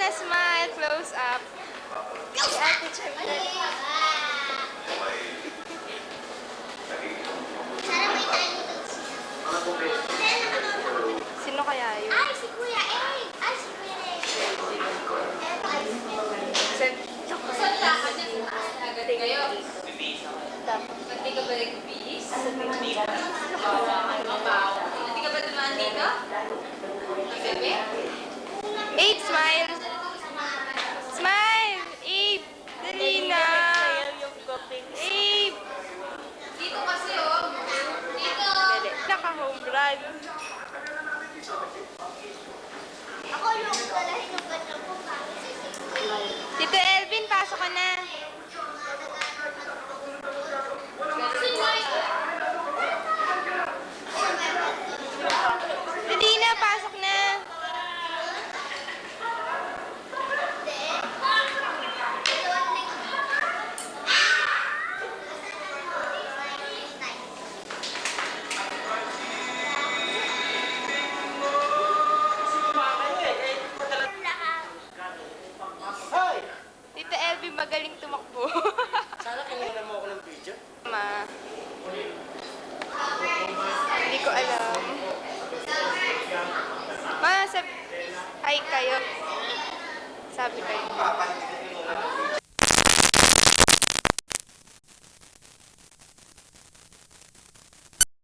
na smile, close up. Si Ate Champion. Sana may tiny dogs siya. Sino kaya yun? Ay, si Kuya Egg! Ay, si Kuya Egg! Saan lakas niya sa taas na agad kayo? Hindi ka ba nag-bis? Hindi ka ba dumaan dito? Ang bebe? Abe, smile. Smile! Abe! Dali na! Abe! Dito kasi oh. Dito! Dali. Naka-home run. Ako yung dalahin ng ganda ko pa. Tito Elvin, pasok ka na. Dali na, pasok na. Tito Elvin, magaling tumakbo. Sana kinuha mo ako ng video. Ma. Hindi ko alam. Ma, hi kayo. Sabi kayo.